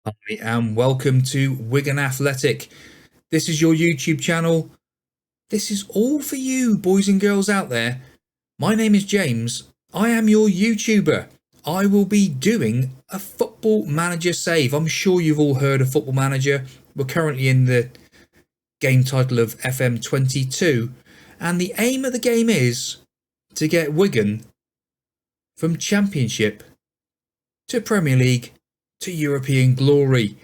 Hi, and welcome to Wigan Athletic. This is your YouTube channel. This is all for you, boys and girls out there. My name is James. I am your YouTuber. I will be doing a Football Manager save. I'm sure you've all heard of Football Manager. We're currently in the game title of FM22, and the aim of the game is to get Wigan from Championship to Premier League to European glory.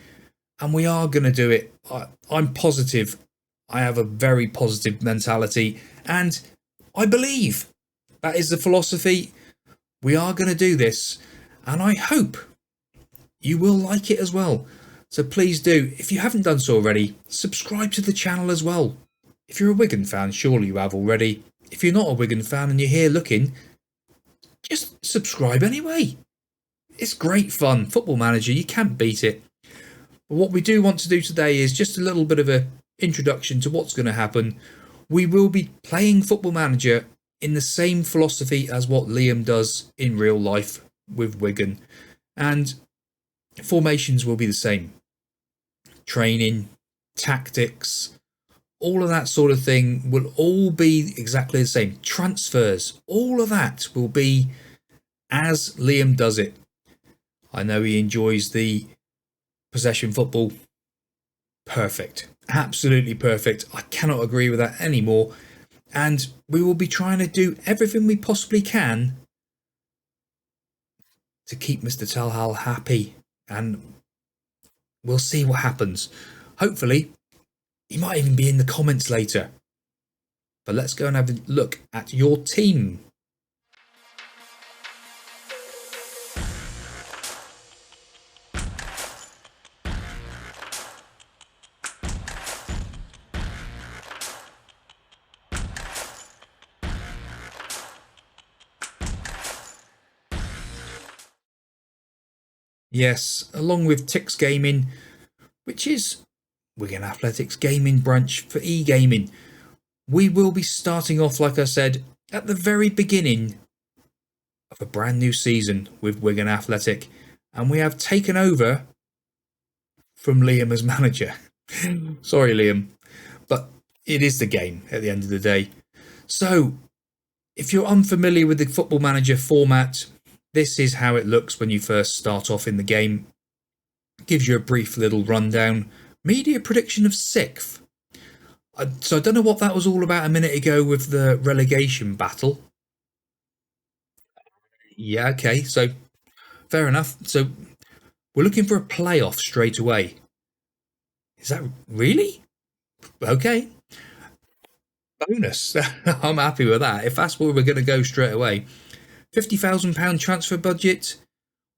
And we are going to do it. I'm positive. I have a very positive mentality, and I believe that is the philosophy. We are going to do this, and I hope you will like it as well. So please do, if you haven't done so already, subscribe to the channel as well. If you're a Wigan fan, surely you have already. If you're not a Wigan fan and you're here looking, just subscribe anyway. It's great fun. Football Manager, you can't beat it. But what we do want to do today is just a little bit of an introduction to what's going to happen. We will be playing Football Manager in the same philosophy as what Liam does in real life with Wigan. And formations will be the same. Training, tactics, all of that sort of thing will all be exactly the same. Transfers, all of that will be as Liam does it. I know he enjoys the possession football. Perfect. Absolutely perfect. I cannot agree with that anymore. And we will be trying to do everything we possibly can to keep Mr. Talhal happy. And we'll see what happens. Hopefully, he might even be in the comments later. But let's go and have a look at your team. Yes, along with Tix Gaming, which is Wigan Athletics gaming branch for eGaming. We will be starting off, like I said, at the very beginning of a brand new season with Wigan Athletic, and we have taken over from Liam as manager. Sorry, Liam, but it is the game at the end of the day. So, if you're unfamiliar with the Football Manager format, this is how it looks when you first start off in the game. Gives you a brief little rundown. Media prediction of 6th. So I don't know what that was all about a minute ago with the relegation battle. Yeah, okay, so fair enough. So we're looking for a playoff straight away. Is that really? Okay. Bonus. I'm happy with that. If that's where we're going to go straight away. £50,000 transfer budget.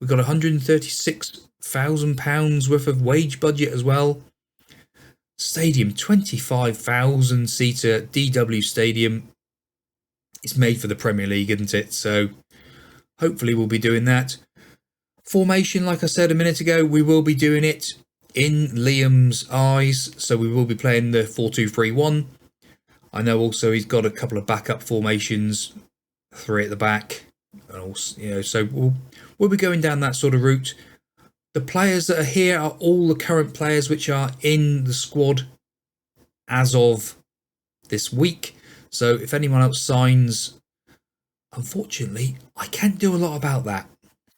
We've got £136,000 worth of wage budget as well. Stadium, 25,000 seater DW Stadium. It's made for the Premier League, isn't it? So hopefully we'll be doing that. Formation, like I said a minute ago, we will be doing it in Liam's eyes. So we will be playing the 4-2-3-1. I know also he's got a couple of backup formations, 3 at the back. And also, so we'll be going down that sort of route. The players that are here are all the current players which are in the squad as of this week. So if anyone else signs, unfortunately, I can't do a lot about that.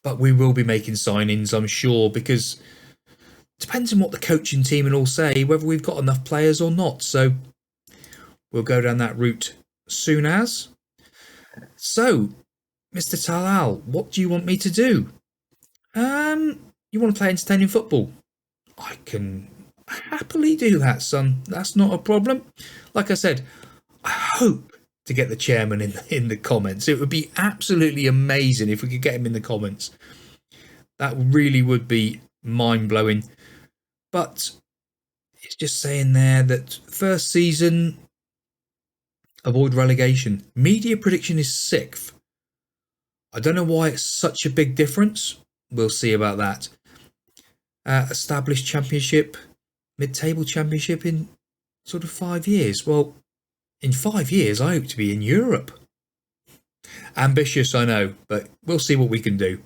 But we will be making signings, I'm sure, because it depends on what the coaching team and all say, whether we've got enough players or not. So we'll go down that route soon as. So, Mr. Talal, what do you want me to do? You want to play entertaining football? I can happily do that, son. That's not a problem. Like I said, I hope to get the chairman in the comments. It would be absolutely amazing if we could get him in the comments. That really would be mind-blowing. But it's just saying there that first season, avoid relegation. Media prediction is 6th. I don't know why it's such a big difference. We'll see about that. Established championship, mid-table championship in sort of 5 years. Well, in 5 years, I hope to be in Europe. Ambitious, I know, but we'll see what we can do.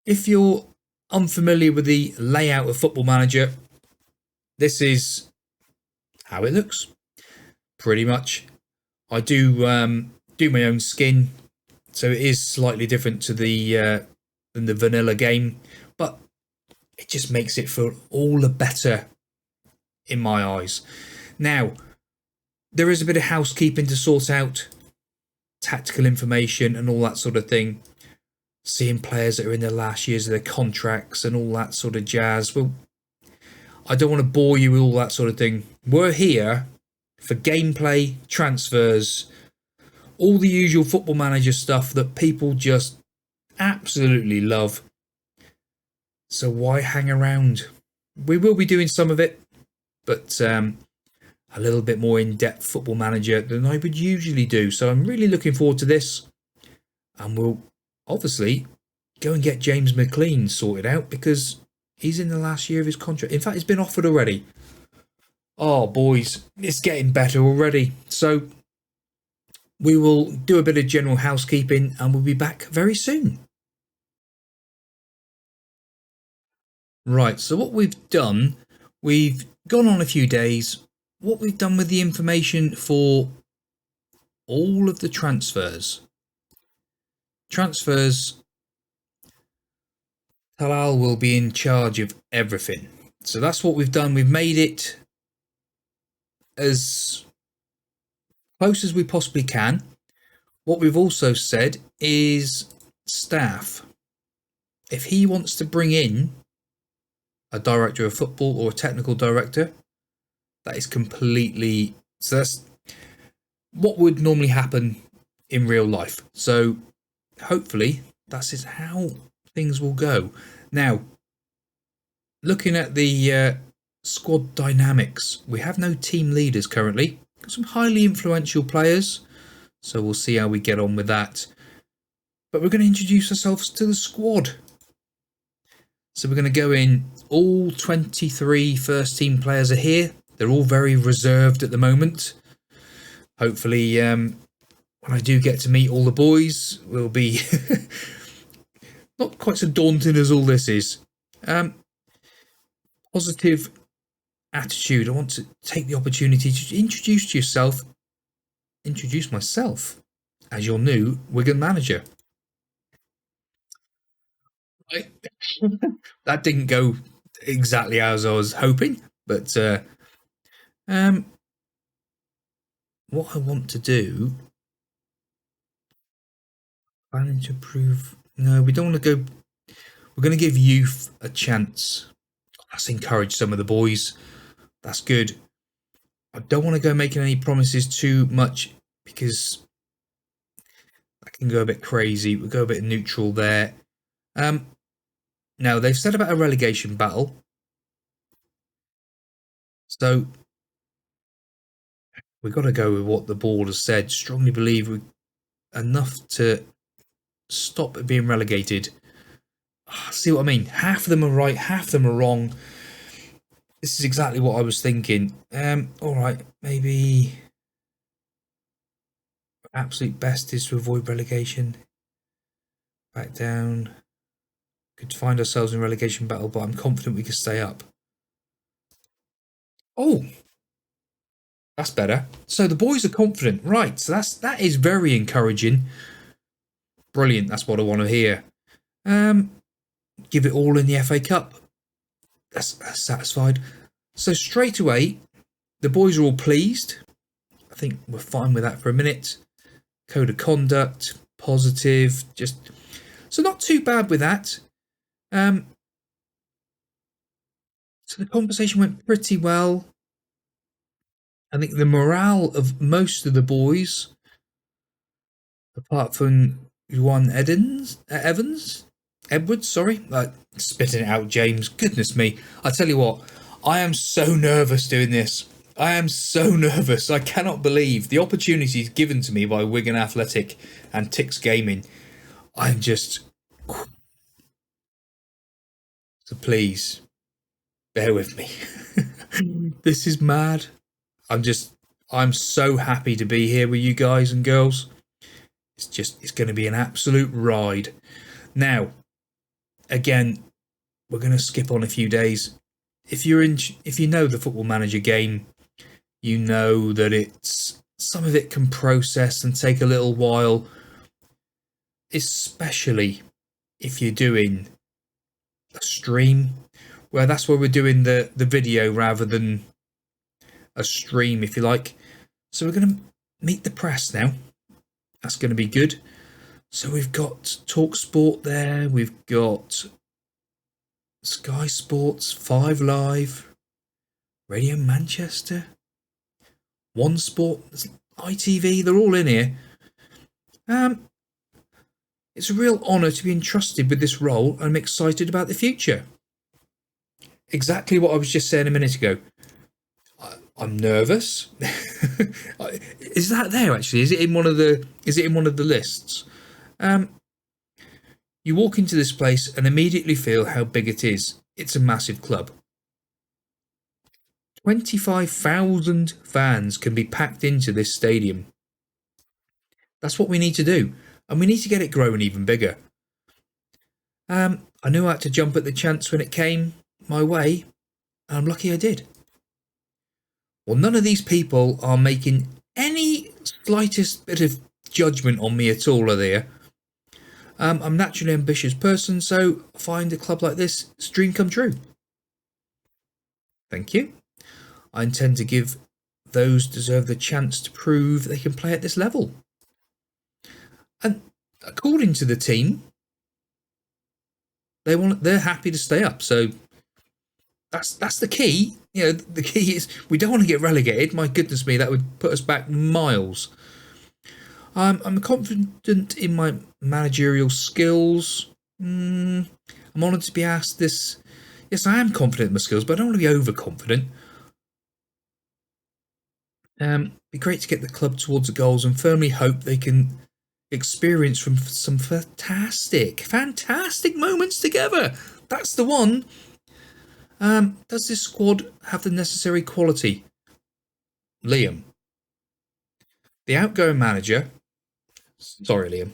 If you're unfamiliar with the layout of Football Manager, this is how it looks. Pretty much. I do do my own skin, so it is slightly different to the than the vanilla game, but it just makes it feel all the better in my eyes. Now, there is a bit of housekeeping to sort out, tactical information and all that sort of thing. Seeing players that are in their last years of their contracts and all that sort of jazz. Well, I don't want to bore you with all that sort of thing. We're here for gameplay, transfers, all the usual Football Manager stuff that people just absolutely love. So why hang around? We will be doing some of it, but a little bit more in-depth Football Manager than I would usually do. So I'm really looking forward to this. And we'll obviously go and get James McLean sorted out because he's in the last year of his contract. In fact, he's been offered already. Oh, boys, it's getting better already. So we will do a bit of general housekeeping and we'll be back very soon. Right, so what we've done, we've gone on a few days. What we've done with the information for all of the transfers. Talal will be in charge of everything. So that's what we've done. We've made it as close as we possibly can. What we've also said is staff. If he wants to bring in a director of football or a technical director, that is completely... So that's what would normally happen in real life. So hopefully that's is how things will go. Now, looking at the squad dynamics, we have no team leaders currently. Got some highly influential players, so we'll see how we get on with that. But we're going to introduce ourselves to the squad. So we're going to go in. All 23 first team players are here. They're all very reserved at the moment. Hopefully, when I do get to meet all the boys, we'll be not quite so daunting as all this is. Positive attitude. I want to take the opportunity to introduce myself as your new Wigan manager. Right. That didn't go exactly as I was hoping, but what I want to do, planning to improve. No, we don't want to go. We're going to give youth a chance. Let's encourage some of the boys. That's good. I don't want to go making any promises too much because that can go a bit crazy. We'll go a bit neutral there. Now, they've said about a relegation battle. So we've got to go with what the board has said. Strongly believe we enough to stop it being relegated. See what I mean? Half of them are right, half of them are wrong. This is exactly what I was thinking. All right, maybe absolute best is to avoid relegation. Back down. Could find ourselves in relegation battle, but I'm confident we can stay up. Oh, that's better. So the boys are confident, right? So that is very encouraging. Brilliant. That's what I want to hear. Give it all in the FA Cup. That's satisfied. So straight away, the boys are all pleased. I think we're fine with that for a minute. Code of conduct, positive, just so not too bad with that. So the conversation went pretty well. I think the morale of most of the boys, apart from Juan Edwards, sorry, spitting it out, James. Goodness me. I tell you what, I am so nervous doing this. I am so nervous. I cannot believe the opportunities given to me by Wigan Athletic and LATICS Gaming. I'm just... So please, bear with me. This is mad. I'm so happy to be here with you guys and girls. It's going to be an absolute ride. Now, again, we're going to skip on a few days. If you know the Football Manager game, you know that some of it can process and take a little while, especially if you're doing a stream, where that's where we're doing the video rather than a stream, if you like. So we're going to meet the press now. That's going to be good. So we've got Talk Sport there. We've got Sky Sports, 5 Live, Radio Manchester, One Sport, ITV. They're all in here. It's a real honour to be entrusted with this role, and I'm excited about the future. Exactly what I was just saying a minute ago. I'm nervous. Is that there actually? Is it in one of the lists? You walk into this place and immediately feel how big it is. It's a massive club. 25,000 fans can be packed into this stadium. That's what we need to do, and we need to get it growing even bigger. I knew I had to jump at the chance when it came my way, and I'm lucky I did. Well, none of these people are making any slightest bit of judgment on me at all, are they? I'm a naturally ambitious person, so I find a club like this a dream come true. Thank you. I intend to give those deserve the chance to prove they can play at this level. And according to the team, they're happy to stay up. So that's the key. You know, the key is we don't want to get relegated. My goodness me, that would put us back miles. I'm confident in my managerial skills. I'm honoured to be asked this. Yes, I am confident in my skills, but I don't want to be overconfident. Be great to get the club towards the goals and firmly hope they can experience from some fantastic moments together. That's the one. Does this squad have the necessary quality? Liam, the outgoing manager. Sorry, Liam.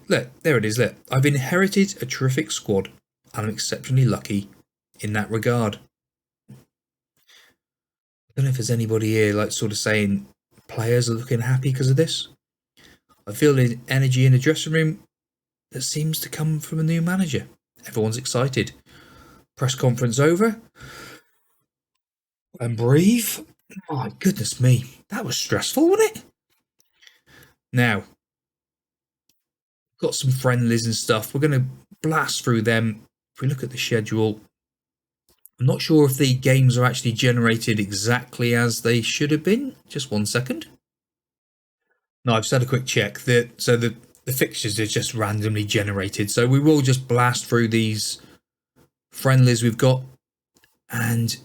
Look, there it is. Look, I've inherited a terrific squad, and I'm exceptionally lucky in that regard. I don't know if there's anybody here like sort of saying players are looking happy because of this. I feel the energy in the dressing room that seems to come from a new manager. Everyone's excited. Press conference over. And breathe. My goodness me. That was stressful, wasn't it? Now, got some friendlies and stuff. We're going to blast through them. If we look at the schedule, I'm not sure if the games are actually generated exactly as they should have been. Just 1 second. No, I've just had a quick check. So the fixtures are just randomly generated. So we will just blast through these friendlies we've got and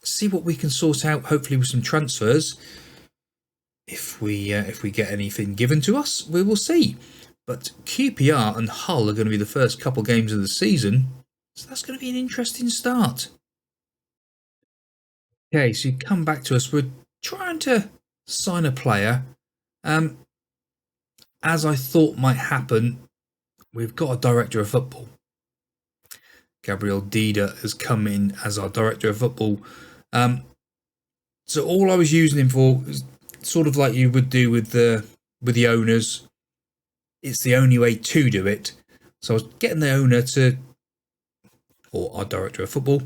see what we can sort out, hopefully with some transfers. If we get anything given to us, we will see. But QPR and Hull are going to be the first couple games of the season, so that's going to be an interesting start. Okay, so you come back to us. We're trying to sign a player. As I thought might happen, we've got a director of football. Gabriel Dida has come in as our director of football. So all I was using him for is sort of like you would do with the owners. It's the only way to do it. So I was getting the owner or our director of football,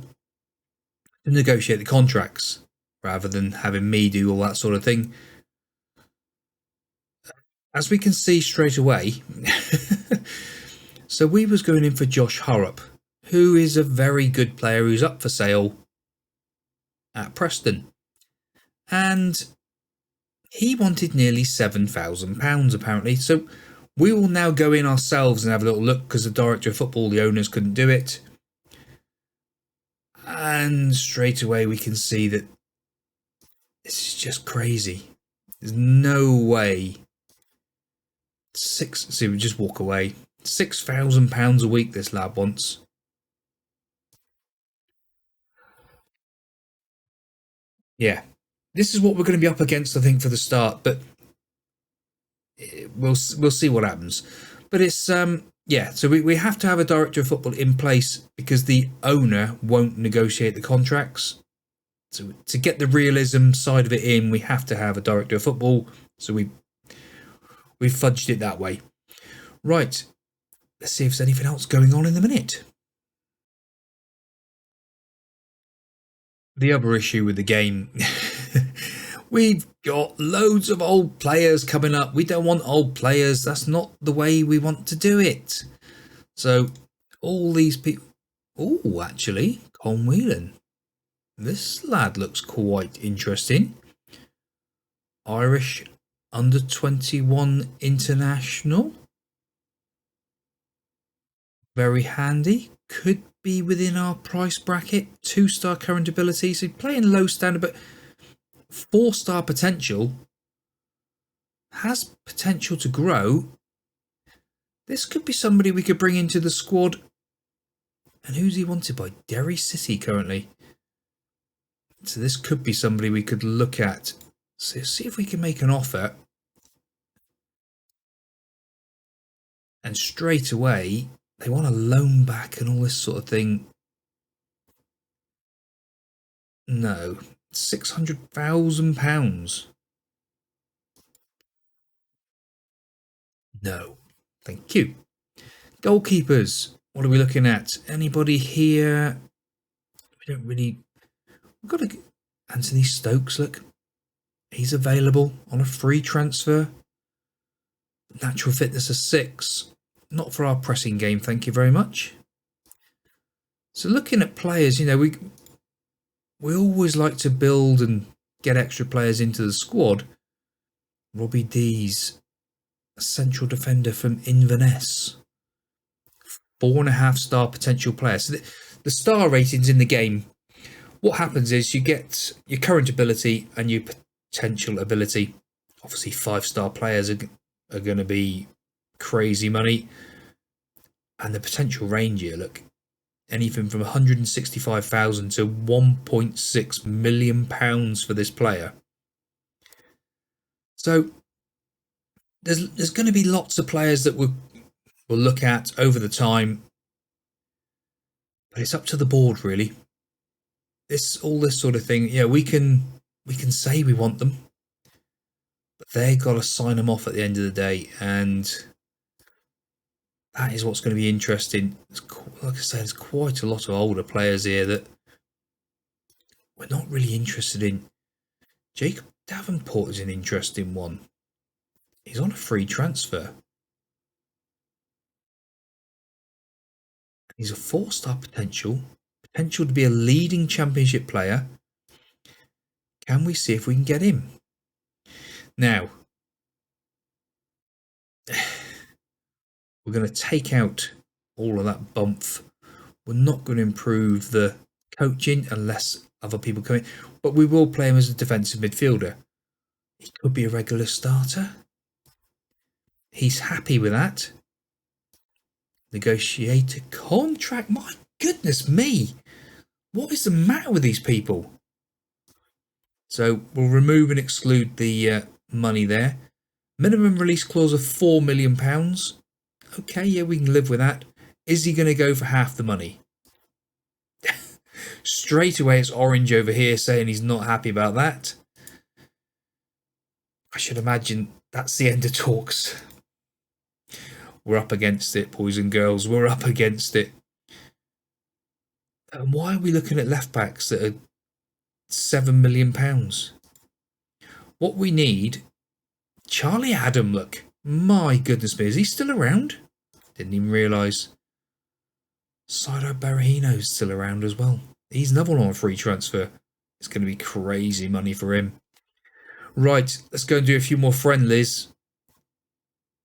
to negotiate the contracts rather than having me do all that sort of thing. As we can see straight away, so we was going in for Josh Harrop, who is a very good player who's up for sale at Preston. And he wanted nearly £7,000 apparently. So we will now go in ourselves and have a little look because the director of football, the owners, couldn't do it. And straight away we can see that this is just crazy. There's no way. We just walk away. £6,000 a week this lad wants. Yeah, this is what we're going to be up against, I think, for the start. But we'll see what happens. But it's Yeah, so we have to have a director of football in place because the owner won't negotiate the contracts. So to get the realism side of it in, we have to have a director of football. So we fudged it that way. Right, let's see if there's anything else going on in the minute. The other issue with the game, we've got loads of old players coming up. We don't want old players. That's not the way we want to do it. So all these people... Oh, actually, Con Whelan. This lad looks quite interesting. Irish under 21 international. Very handy. Could be within our price bracket. 2-star current ability. So playing low standard, but 4-star potential. Has potential to grow. This could be somebody we could bring into the squad. And who's he wanted by? Derry City currently. So this could be somebody we could look at. So see if we can make an offer. And straight away, they want a loan back and all this sort of thing. No, £600,000. No, thank you. Goalkeepers, what are we looking at? Anybody here? We don't really... We've got Anthony Stokes, look. He's available on a free transfer. Natural fitness of 6. Not for our pressing game, thank you very much. So looking at players, you know, we always like to build and get extra players into the squad. Robbie Dees, a central defender from Inverness. 4.5-star potential player. So the star ratings in the game, what happens is you get your current ability and your potential ability. Obviously 5-star players are going to be crazy money. And the potential range here, look, anything from 165,000 to 1.6 million pounds for this player. So there's going to be lots of players that we'll look at over the time, but it's up to the board really. All this sort of thing, yeah, we can say we want them, but they got to sign them off at the end of the day, and that is what's going to be interesting. Like I said, there's quite a lot of older players here that we're not really interested in. Jacob Davenport is an interesting one. He's on a free transfer. He's a 4-star potential to be a leading championship player. Can we see if we can get him? Now, we're going to take out all of that bump. We're not going to improve the coaching unless other people come in, but we will play him as a defensive midfielder. He could be a regular starter. He's happy with that. Negotiate a contract. My goodness me. What is the matter with these people? So we'll remove and exclude the money there. Minimum release clause of £4 million. Okay, yeah, we can live with that. Is he going to go for half the money? Straight away it's Orange over here saying he's not happy about that. I should imagine that's the end of talks. We're up against it, boys and girls. We're up against it. And why are we looking at left backs that are £7 million? What we need... Charlie Adam, look. My goodness me, is he still around? Didn't even realise. Saido Berahino's still around as well. He's another one on a free transfer. It's going to be crazy money for him. Right, let's go and do a few more friendlies.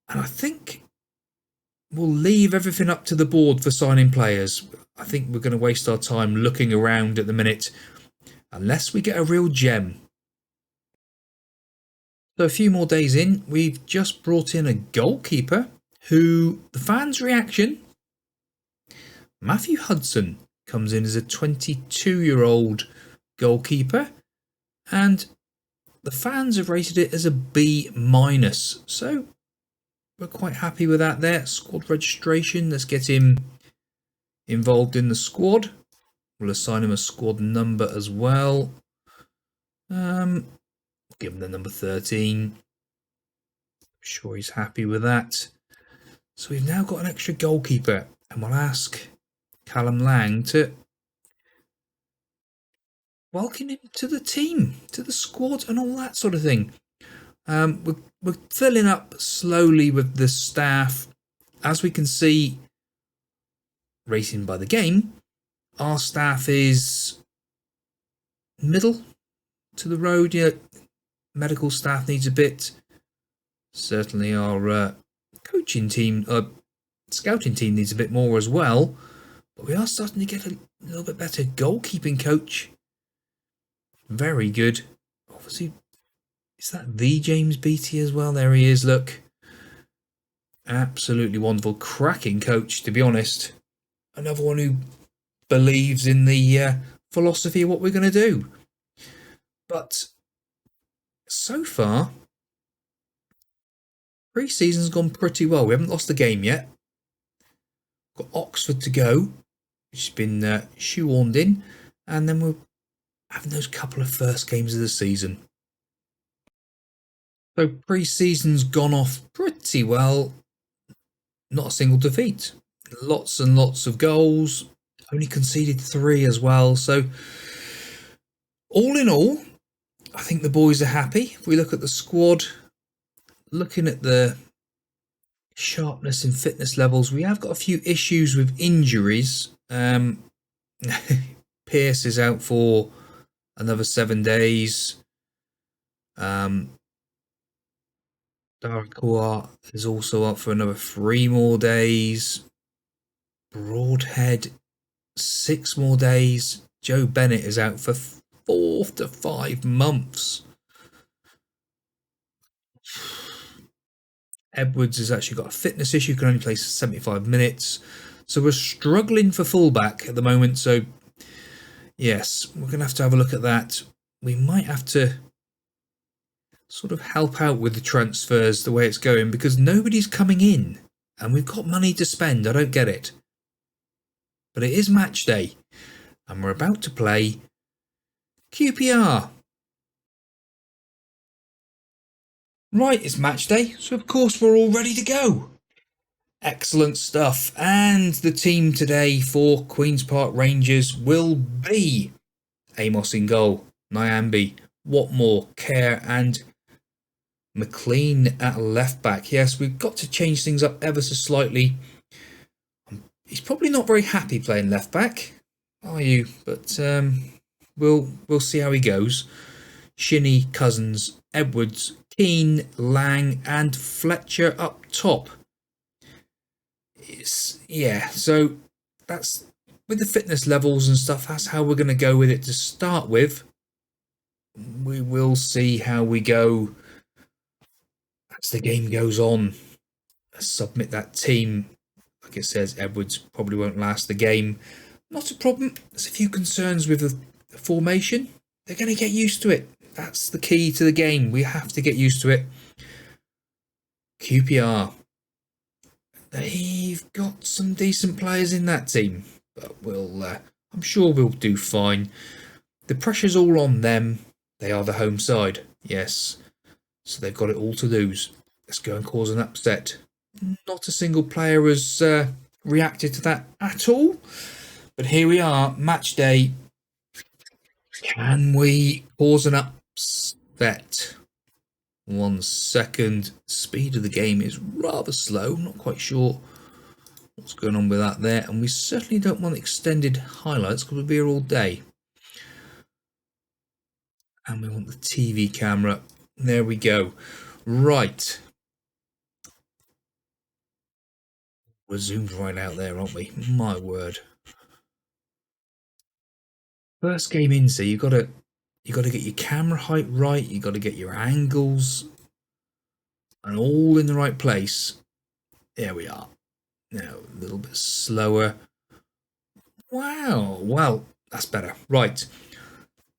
And I think we'll leave everything up to the board for signing players. I think we're going to waste our time looking around at the minute, unless we get a real gem. So a few more days in, we've just brought in a goalkeeper who, the fans' reaction, Matthew Hudson comes in as a 22-year-old goalkeeper, and the fans have rated it as a B-. So we're quite happy with that there. Squad registration. Let's get him involved in the squad. We'll assign him a squad number as well. Give him the number 13. I'm sure he's happy with that. So we've now got an extra goalkeeper, and we'll ask Callum Lang to welcome him to the team, to the squad, and all that sort of thing. We're filling up slowly with the staff. As we can see, racing by the game, our staff is middle to the road. Yeah, medical staff needs a bit. Certainly our coaching team, scouting team needs a bit more as well. But we are starting to get a little bit better goalkeeping coach. Very good. Obviously, is that the James Beattie as well? There he is, look. Absolutely wonderful. Cracking coach, to be honest. Another one who believes in the philosophy of what we're going to do. But so far, pre-season's gone pretty well. We haven't lost a game yet. Got Oxford to go, which has been shoehorned in. And then we're having those couple of first games of the season. So pre-season's gone off pretty well. Not a single defeat. Lots and lots of goals. Only conceded 3 as well. So all in all, I think the boys are happy. If we look at the squad, looking at the sharpness and fitness levels, we have got a few issues with injuries. Pierce is out for another 7 days. Darkoa is also up for another 3 more days. Broadhead, 6 more days. Joe Bennett is out for 4 to 5 months. Edwards has actually got a fitness issue, can only play 75 minutes. So we're struggling for fullback at the moment. So yes, we're going to have a look at that. We might have to sort of help out with the transfers the way it's going, because nobody's coming in and we've got money to spend. I don't get it. But it is match day and we're about to play QPR. Right, it's match day, so of course we're all ready to go. Excellent stuff. And the team today for Queen's Park Rangers will be Amos in goal, Nyambi, Watmore, Kerr and McLean at left back. Yes, we've got to change things up ever so slightly. He's probably not very happy playing left back, are you? But we'll see how he goes. Shinnie, Cousins, Edwards, Keane, Lang and Fletcher up top. So that's with the fitness levels and stuff, that's how we're going to go with it to start with. We will see how we go as the game goes on. Submit that team. Like it says, Edwards probably won't last the game. Not a problem. There's a few concerns with the formation. They're going to get used to it. That's the key to the game. We have to get used to it. QPR. They've got some decent players in that team, but I'm sure we'll do fine. The pressure's all on them. They are the home side, yes. So they've got it all to lose. Let's go and cause an upset. Not a single player has reacted to that at all. But here we are, match day. Can we cause an upset? 1 second. Speed of the game is rather slow. I'm not quite sure what's going on with that there. And we certainly don't want extended highlights because we'll be here all day. And we want the TV camera. There we go. Right. We're zoomed right out there, aren't we? My word. First game in, so you've got to get your camera height right. You've got to get your angles and all in the right place. There we are. Now a little bit slower. Wow. Well, that's better. Right.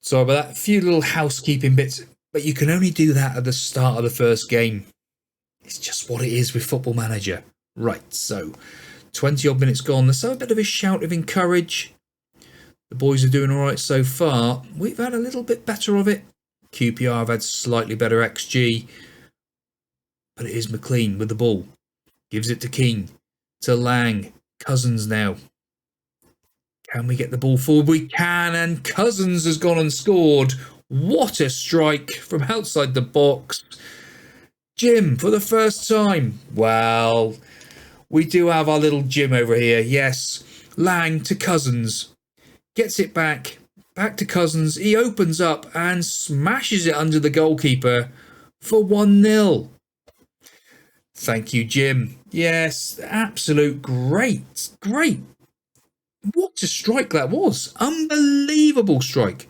Sorry about that. A few little housekeeping bits, but you can only do that at the start of the first game. It's just what it is with Football Manager. Right, so 20 odd minutes gone. Let's have a bit of a shout of encourage. The boys are doing all right so far. We've had a little bit better of it. QPR have had slightly better XG. But it is McLean with the ball. Gives it to King. To Lang. Cousins now. Can we get the ball forward? We can, and Cousins has gone and scored. What a strike from outside the box. Jim, for the first time. Well, we do have our little Jim over here. Yes. Lang to Cousins. Gets it back. Back to Cousins. He opens up and smashes it under the goalkeeper for 1-0. Thank you, Jim. Yes, absolute great. What a strike that was. Unbelievable strike.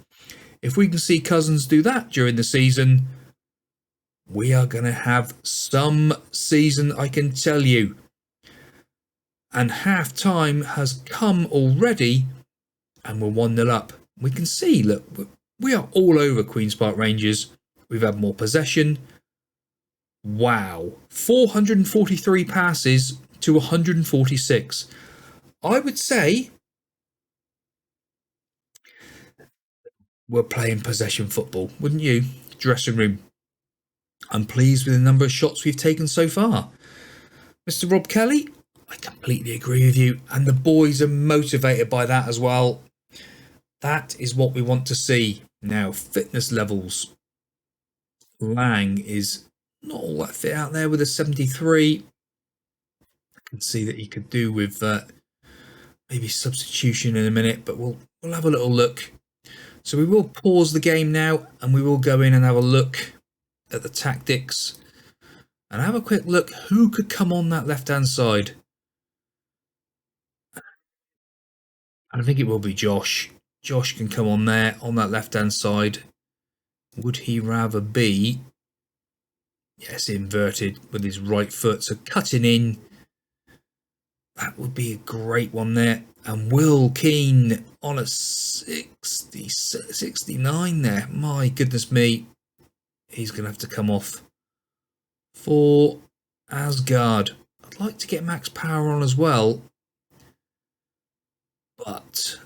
If we can see Cousins do that during the season, we are going to have some season, I can tell you. And half time has come already, and we're 1-0 up. We can see, look, we are all over Queen's Park Rangers. We've had more possession. Wow. 443 passes to 146. I would say we're playing possession football, wouldn't you? Dressing room. I'm pleased with the number of shots we've taken so far. Mr. Rob Kelly, I completely agree with you. And the boys are motivated by that as well. That is what we want to see. Now, fitness levels. Lang is not all that fit out there with a 73. I can see that he could do with maybe substitution in a minute, but we'll have a little look. So we will pause the game now, and we will go in and have a look at the tactics and have a quick look who could come on that left-hand side. And I think it will be Josh. Josh can come on there on that left-hand side. Would he rather be, yes, inverted with his right foot, so cutting in? That would be a great one there. And Will Keane on a 69 there. My goodness me. He's going to have to come off for Asgard. I'd like to get Max Power on as well. But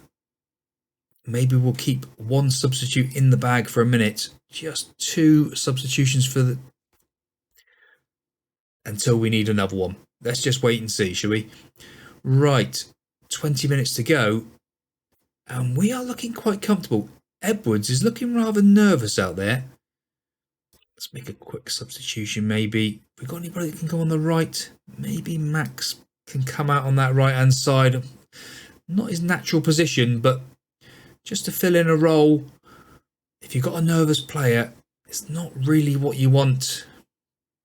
maybe we'll keep one substitute in the bag for a minute. Just 2 substitutions for the... until we need another one. Let's just wait and see, shall we? Right. 20 minutes to go. And we are looking quite comfortable. Edwards is looking rather nervous out there. Let's make a quick substitution maybe. Have we got anybody that can go on the right? Maybe Max can come out on that right-hand side. Not his natural position, but just to fill in a role. If you've got a nervous player, it's not really what you want.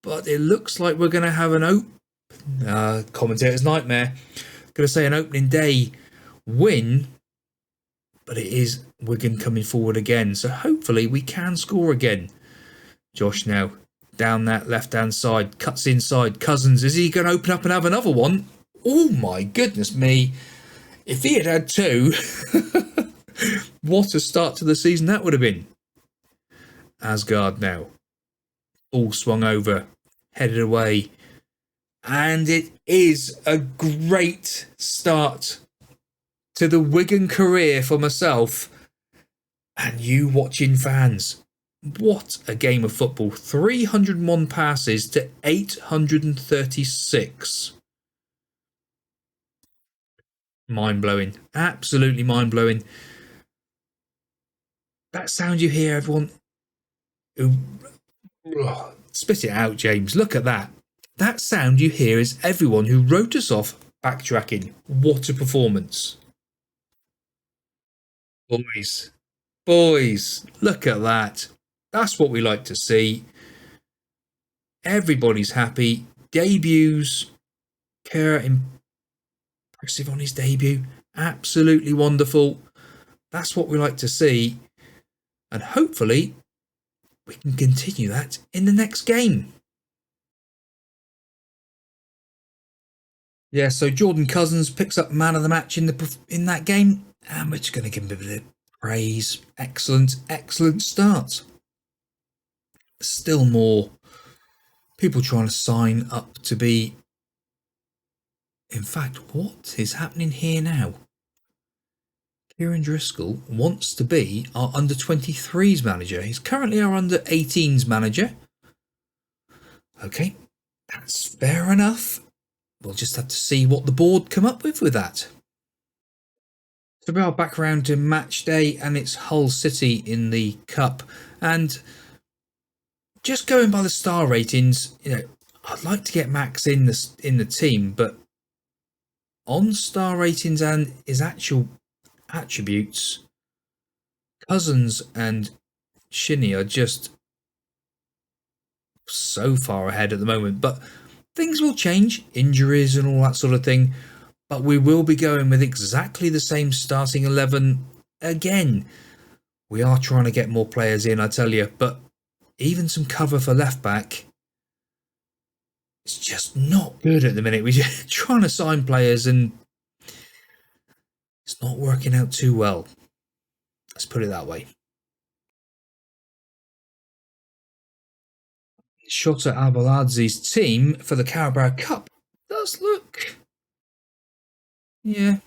But it looks like we're going to have an commentator's nightmare. Going to say an opening day win. But it is Wigan coming forward again. So hopefully we can score again. Josh now down that left-hand side. Cuts inside. Cousins. Is he going to open up and have another one? Oh my goodness me. If he had had 2, what a start to the season that would have been. Asgard now. All swung over. Headed away. And it is a great start to the Wigan career for myself and you watching fans. What a game of football. 301 passes to 836. Mind-blowing. Absolutely mind-blowing. That sound you hear, everyone. Spit it out, James. Look at that. That sound you hear is everyone who wrote us off backtracking. What a performance. Boys, look at that. That's what we like to see. Everybody's happy. Debuts. Kerr impressive on his debut. Absolutely wonderful. That's what we like to see. And hopefully we can continue that in the next game. Yeah, so Jordan Cousins picks up man of the match in that game. And we're just going to give him a bit of praise. Excellent start. Still more People trying to sign up to be... In fact, what is happening here now? Kieran Driscoll wants to be our under-23s manager. He's currently our under-18s manager. Okay, that's fair enough. We'll just have to see what the board come up with that. So we are back around to match day, and it's Hull City in the cup. And just going by the star ratings, you know, I'd like to get Max in the team, but on star ratings and his actual attributes, Cousins and Shinny are just so far ahead at the moment. But things will change, injuries and all that sort of thing. But we will be going with exactly the same starting 11 again. We are trying to get more players in, I tell you, but even some cover for left back, it's just not good at the minute. We're just trying to sign players and it's not working out too well. Let's put it that way. Shota Albaladzi's team for the Carabao Cup does look, yeah,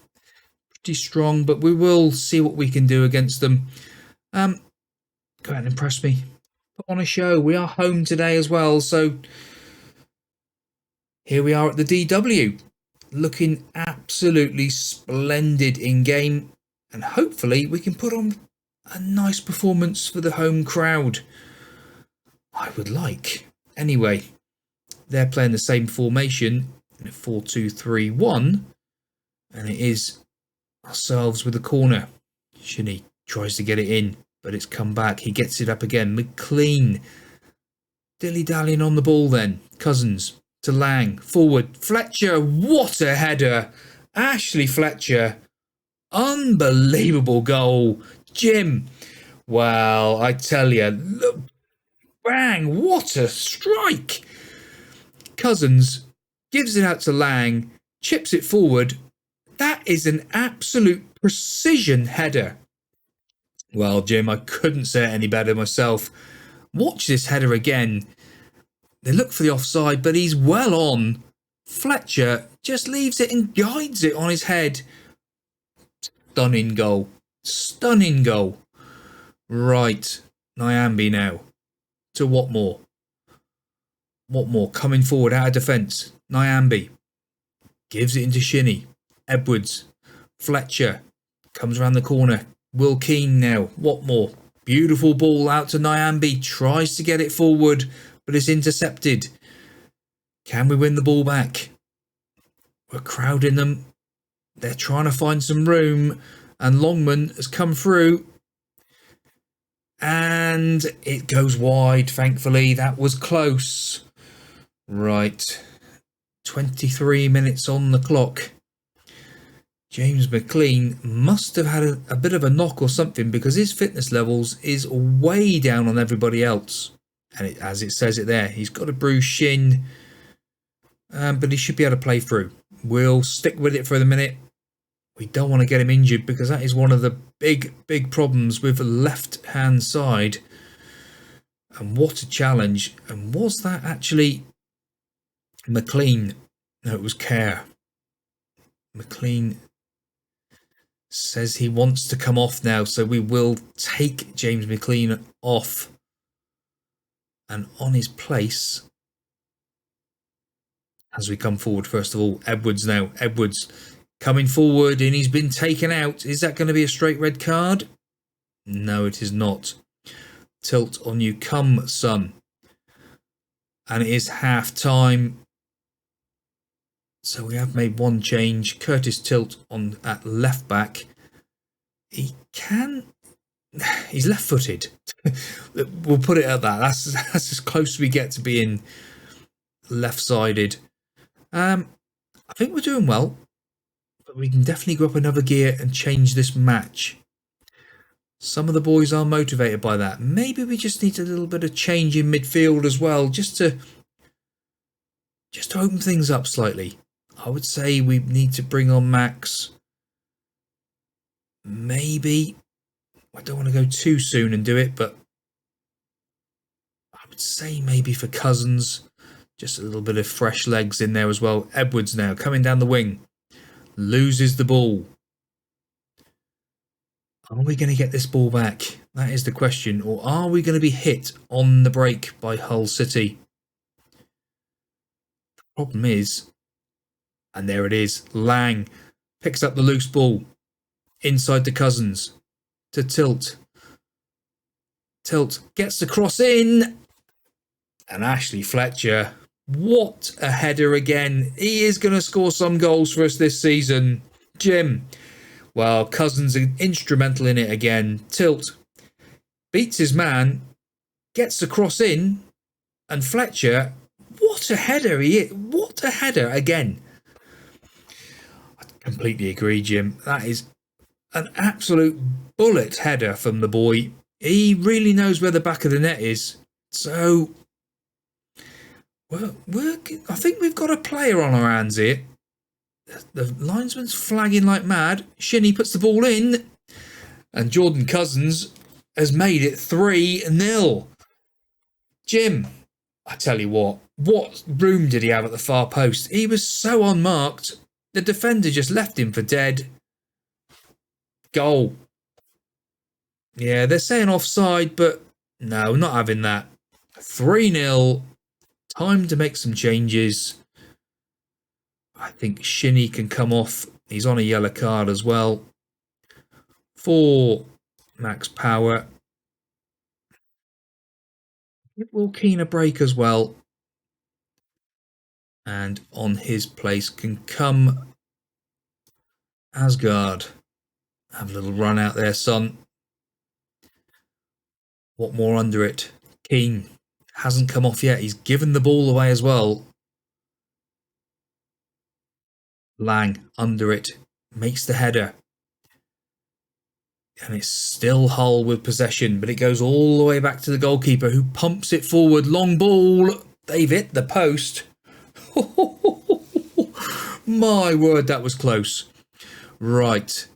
pretty strong, but we will see what we can do against them. Go ahead and impress me. Put on a show. We are home today as well, so here we are at the DW, looking absolutely splendid in game, and hopefully we can put on a nice performance for the home crowd. I would like. Anyway, they're playing the same formation in a 4-2-3-1, and it is ourselves with the corner. Shinny tries to get it in, but it's come back. He gets it up again. McLean dilly-dallying on the ball then. Cousins to Lang. Forward. Fletcher. What a header. Ashley Fletcher. Unbelievable goal. Jim. Well, I tell you, look, bang, what a strike. Cousins gives it out to Lang, chips it forward. That is an absolute precision header. Well, Jim, I couldn't say it any better myself. Watch this header again. They look for the offside, but he's well on. Fletcher just leaves it and guides it on his head. Stunning goal. Stunning goal. Right, Nyambi now. To Watmore. Watmore coming forward out of defence. Nyambi gives it into Shinny. Edwards. Fletcher comes around the corner. Will Keane now. Watmore. Beautiful ball out to Nyambi. Tries to get it forward, but it's intercepted. Can we win the ball back? We're crowding them. They're trying to find some room, and Longman has come through. And it goes wide, thankfully. That was close. Right. 23 minutes on the clock. James McLean must have had a bit of a knock or something, because his fitness levels is way down on everybody else. And as it says it there, he's got a bruised shin, but he should be able to play through. We'll stick with it for the minute. We don't want to get him injured, because that is one of the big problems with the left-hand side. And what a challenge. And was that actually McLean? No, it was Kerr. McLean says he wants to come off now, so we will take James McLean off. And on his place, as we come forward, first of all, Edwards now. Edwards coming forward, and he's been taken out. Is that going to be a straight red card? No, it is not. Tilt on you come, son. And it is half time. So we have made one change. Curtis Tilt on at left back. He's left-footed. We'll put it at that. That's as close as we get to being left-sided. I think we're doing well, but we can definitely go up another gear and change this match. Some of the boys are motivated by that. Maybe we just need a little bit of change in midfield as well, just to open things up slightly. I would say we need to bring on Max. Maybe. I don't want to go too soon and do it, but I would say maybe for Cousins Just a little bit of fresh legs in there as well. Edwards now coming down the wing. Loses the ball. Are we going to get this ball back? That is the question. Or are we going to be hit on the break by Hull City? The problem is, and there it is, Lang picks up the loose ball inside the Cousins to Tilt. Tilt gets the cross in. And Ashley Fletcher, what a header again. He is going to score some goals for us this season. Jim, well, Cousins are instrumental in it again. Tilt beats his man, gets the cross in, and Fletcher, what a header he is. What a header again. I completely agree, Jim. That is an absolute bullet header from the boy. He really knows where the back of the net is. So, I think we've got a player on our hands here. The linesman's flagging like mad. Shinnie puts the ball in. And Jordan Cousins has made it 3-0. Jim, I tell you what room did he have at the far post? He was so unmarked. The defender just left him for dead. Goal. Yeah, they're saying offside, but no, not having that. 3-0. Time to make some changes. I think Shinnie can come off. He's on a yellow card as well. For Max Power. Give Wilkeen a break as well. And on his place can come Asgard. Have a little run out there, son. What more under it? Keane hasn't come off yet. He's given the ball away as well. Lang under it. Makes the header. And it's still Hull with possession, but it goes all the way back to the goalkeeper who pumps it forward. Long ball. They've hit the post. My word, that was close. Right.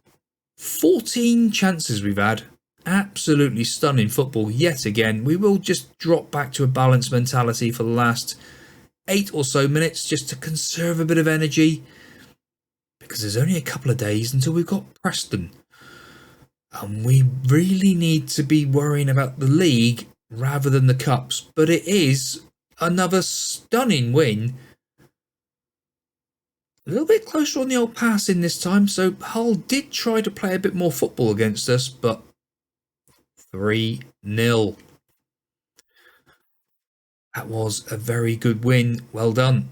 14 chances we've had. Absolutely stunning football yet again. We will just drop back to a balanced mentality for the last 8 or so minutes just to conserve a bit of energy. Because there's only a couple of days until we've got Preston. And we really need to be worrying about the league rather than the cups. But it is another stunning win. A little bit closer on the old passing this time. So Hull did try to play a bit more football against us. But 3-0. That was a very good win. Well done.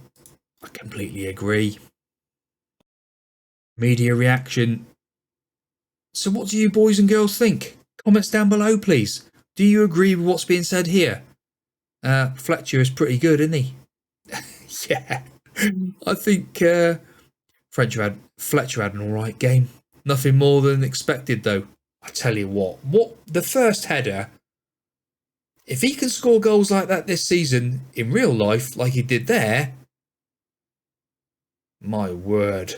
I completely agree. Media reaction. So what do you boys and girls think? Comments down below, please. Do you agree with what's being said here? Fletcher is pretty good, isn't he? Yeah. I think Fletcher had an alright game. Nothing more than expected, though. I tell you what the first header, if he can score goals like that this season in real life, like he did there, my word.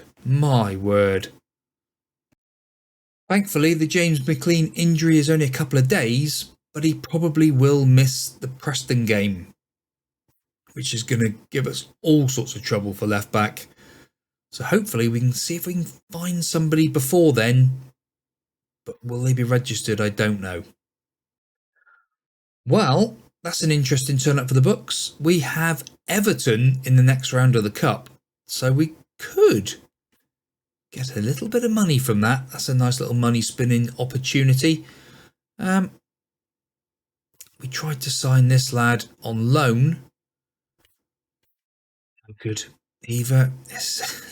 Thankfully, the James McLean injury is only a couple of days, but he probably will miss the Preston game, which is going to give us all sorts of trouble for left back. So hopefully we can see if we can find somebody before then. But will they be registered? I don't know. Well, that's an interesting turn up for the books. We have Everton in the next round of the Cup. So we could get a little bit of money from that. That's a nice little money spinning opportunity. We tried to sign this lad on loan. Oh, good. Eva. Yes.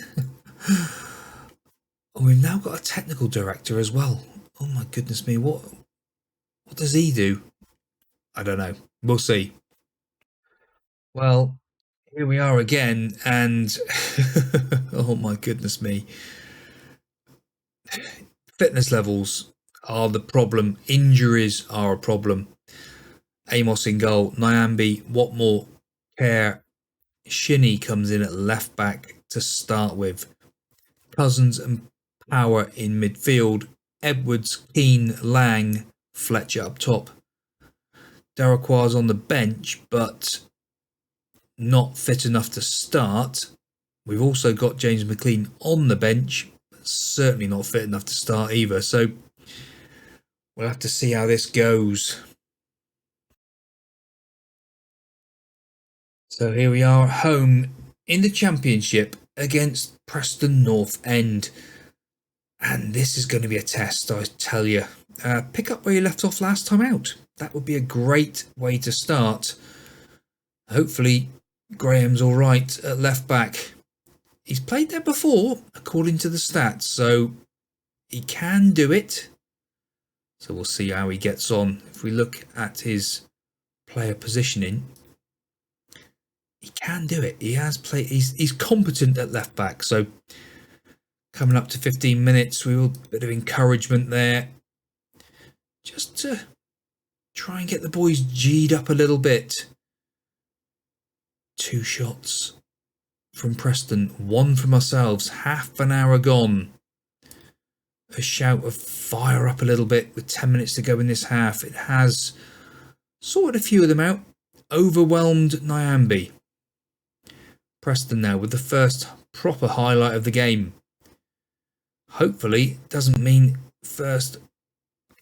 Oh, we've now got a technical director as well. Oh my goodness me. What does he do? I don't know. We'll see. Well, here we are again, and oh my goodness me. Fitness levels are the problem. Injuries are a problem. Amos in goal. Nyambi, Watmore, Kerr. Shinnie comes in at left back to start with. Cousins and Power in midfield. Edwards, Keane, Lang, Fletcher up top. Darroquois on the bench, but not fit enough to start. We've also got James McLean on the bench, certainly not fit enough to start either. So we'll have to see how this goes. So here we are at home in the Championship against Preston North End. And this is going to be a test, I tell you. Pick up where you left off last time out. That would be a great way to start. Hopefully Graham's all right at left back. He's played there before, according to the stats, so he can do it. So we'll see how he gets on. If we look at his player positioning, he can do it. He has played. He's competent at left back. So coming up to 15 minutes, we will a bit of encouragement there, just to try and get the boys G'd up a little bit. 2 shots from Preston, 1 from ourselves, half an hour gone. A shout of fire up a little bit with 10 minutes to go in this half. It has sorted a few of them out. Overwhelmed Nyambe. Preston now with the first proper highlight of the game. Hopefully doesn't mean first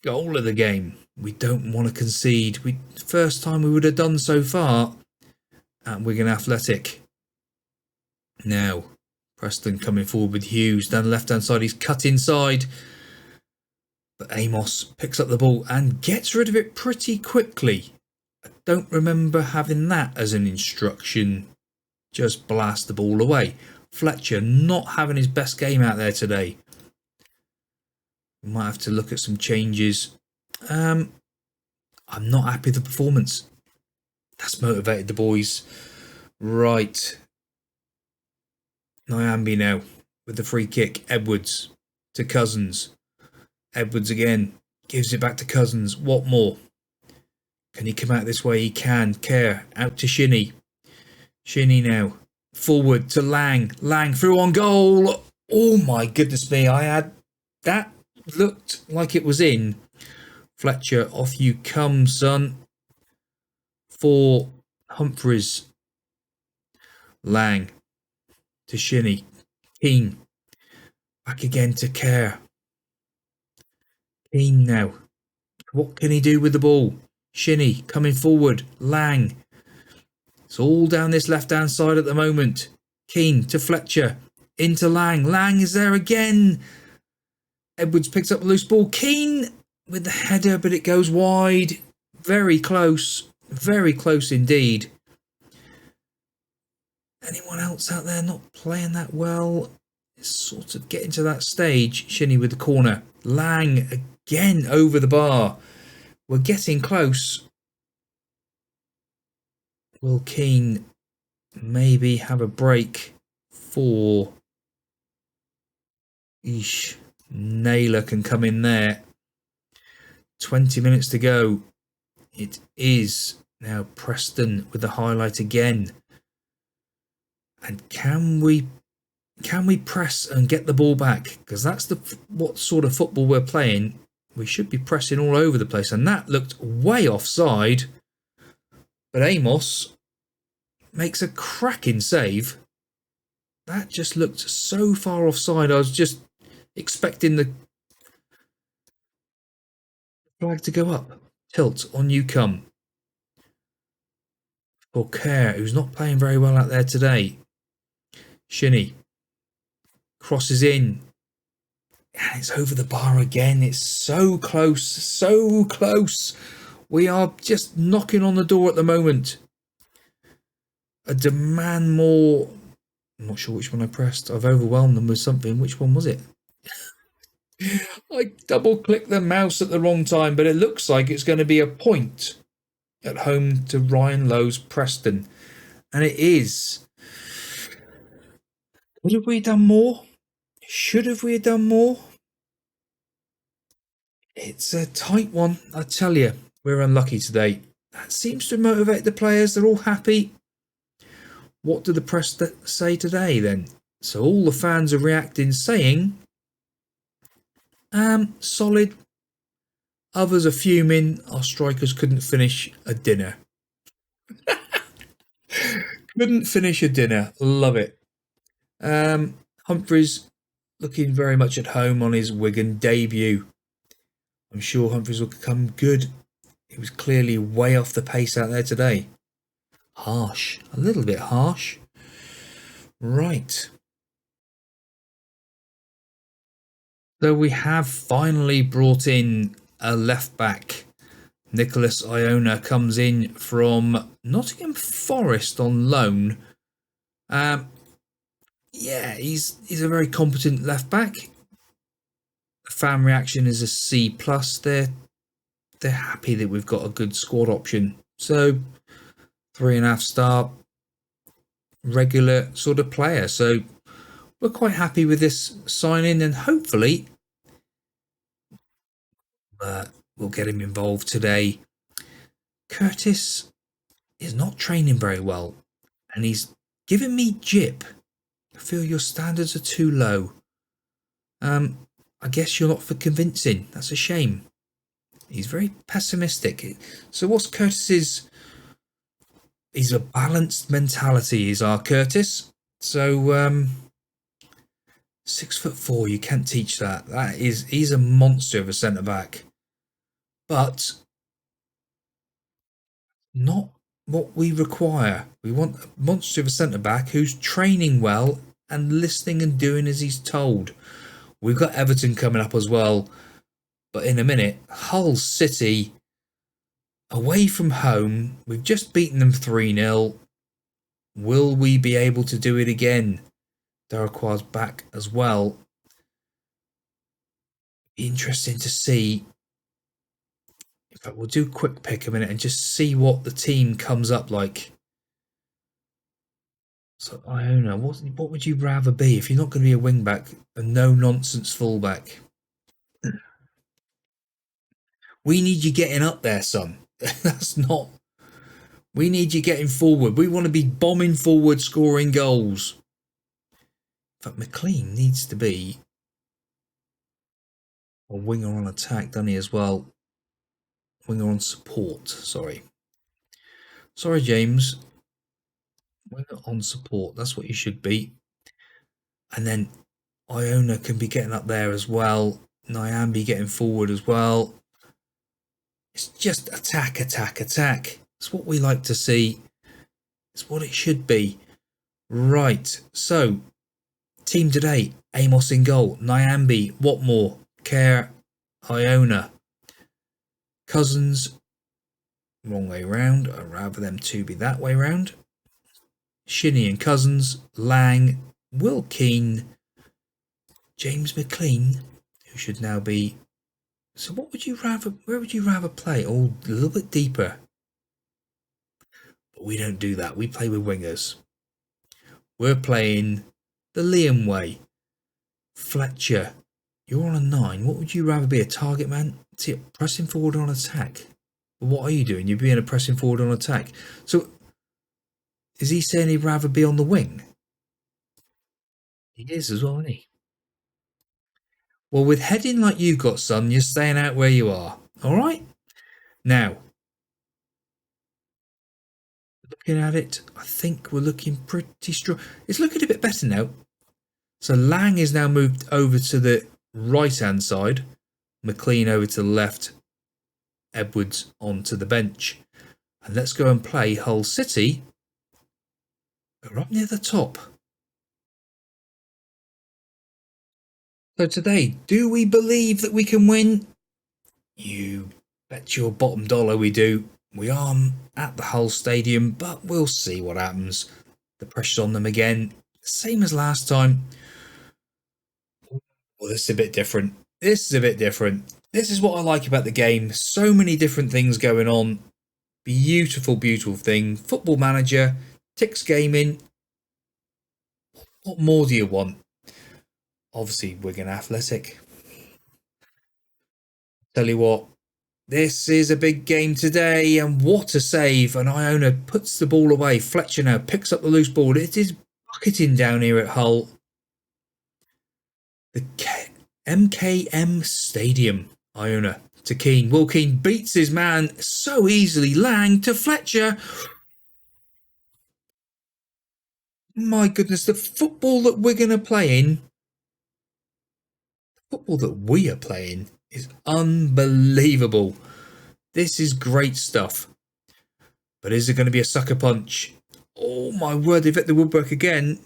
goal of the game. We don't want to concede. First time we would have done so far at Wigan Athletic. Now, Preston coming forward with Hughes down the left-hand side. He's cut inside. But Amos picks up the ball and gets rid of it pretty quickly. I don't remember having that as an instruction. Just blast the ball away. Fletcher not having his best game out there today. We might have to look at some changes. I'm not happy with the performance. That's motivated the boys. Right. Nyambe now with the free kick. Edwards to Cousins. Edwards again. Gives it back to Cousins. What more? Can he come out this way? He can. Kerr out to Shinnie. Shinnie now. Forward to Lang. Lang through on goal. Oh my goodness me. That looked like it was in. Fletcher, off you come, son. For Humphreys. Lang to Shinnie. Keane. Back again to Kerr. Keane now. What can he do with the ball? Shinnie coming forward. Lang. It's all down this left-hand side at the moment. Keane to Fletcher. Into Lang. Lang is there again. Edwards picks up the loose ball. Keane with the header, but it goes wide. Very close. Very close indeed. Anyone else out there not playing that well? It's sort of getting to that stage. Shinnie with the corner. Lang again over the bar. We're getting close. Will Keane maybe have a break for... Eesh. Naylor can come in there. 20 minutes to go. It is now Preston with the highlight again. And can we press and get the ball back? Because that's what sort of football we're playing. We should be pressing all over the place. And that looked way offside. But Amos makes a cracking save. That just looked so far offside. I was just expecting the flag to go up. Tilt, on you come. For Kerr, who's not playing very well out there today. Shinnie crosses in. And it's over the bar again. It's so close, so close. We are just knocking on the door at the moment. A demand more. I'm not sure which one I pressed. I've overwhelmed them with something. Which one was it? I double-clicked the mouse at the wrong time, but it looks like it's going to be a point at home to Ryan Lowe's Preston. And it is. Could have we done more? Should have we done more? It's a tight one, I tell you. We're unlucky today. That seems to motivate the players. They're all happy. What do the press say today then? So all the fans are reacting saying, solid. Others are fuming. Our strikers couldn't finish a dinner. Couldn't finish a dinner. Love it. Humphreys looking very much at home on his Wigan debut. I'm sure Humphreys will come good. He was clearly way off the pace out there today. Harsh. A little bit harsh. Right. So we have finally brought in a left back. Nicholas Iona comes in from Nottingham Forest on loan. Yeah, he's a very competent left back. The fan reaction is a C plus. They're happy that we've got a good squad option. So 3.5 star regular sort of player. So we're quite happy with this signing, and hopefully we'll get him involved today. Curtis is not training very well, and he's giving me jip. I feel your standards are too low. I guess you're not for convincing. That's a shame. He's very pessimistic. So what's Curtis's? He's a balanced mentality, is our Curtis. So 6'4", you can't teach that. He's a monster of a centre back. But not what we require. We want a monster of a centre back who's training well and listening and doing as he's told. We've got Everton coming up as well, but in a minute. Hull City, away from home. We've just beaten them 3-0. Will we be able to do it again? Darquar's back as well. Interesting to see. In fact, we'll do a quick pick a minute and just see what the team comes up like. So Iona, what would you rather be if you're not going to be a wing back, a no-nonsense fullback? We need you getting up there, son. That's not. We need you getting forward. We want to be bombing forward, scoring goals. In fact, McLean needs to be a winger on attack, doesn't he, as well? Winger on support, sorry. Sorry, James. Winger on support, that's what you should be. And then Iona can be getting up there as well. Nyambi getting forward as well. It's just attack, attack, attack. It's what we like to see. It's what it should be. Right, so team today, Amos in goal, Nyambi, Watmore, Kerr, Iona. Cousins, wrong way round. I'd rather them two be that way round. Shinnie and Cousins, Lang, Will Keane, James McLean, who should now be. So what would you rather? Where would you rather play? Oh, a little bit deeper. But we don't do that. We play with wingers. We're playing the Liam way. Fletcher, you're on a 9. What would you rather be? A target man? See, pressing forward on attack. What are you doing? You're being a pressing forward on attack. So is he saying he'd rather be on the wing? He is as well, isn't he? Well, with heading like you've got, son, you're staying out where you are. All right? Now, looking at it, I think we're looking pretty strong. It's looking a bit better now. So Lang is now moved over to the right-hand side. McLean over to the left. Edwards onto the bench. And let's go and play Hull City. We're up near the top. So today, do we believe that we can win? You bet your bottom dollar we do. We are at the Hull Stadium, but we'll see what happens. The pressure's on them again, same as last time. Well, this is a bit different. This is what I like about the game. So many different things going on. Beautiful, beautiful thing. Football Manager, Tix Gaming. What more do you want? Obviously, Wigan Athletic. Tell you what, this is a big game today, and what a save. And Iona puts the ball away. Fletcher now picks up the loose ball. It is bucketing down here at Hull. The MKM Stadium. Iona to Keane. Will Keane beats his man so easily. Lang to Fletcher. My goodness, the football that we're going to play in, football that we are playing is unbelievable. This is great stuff. But is it going to be a sucker punch? Oh my word, they've hit the woodwork again.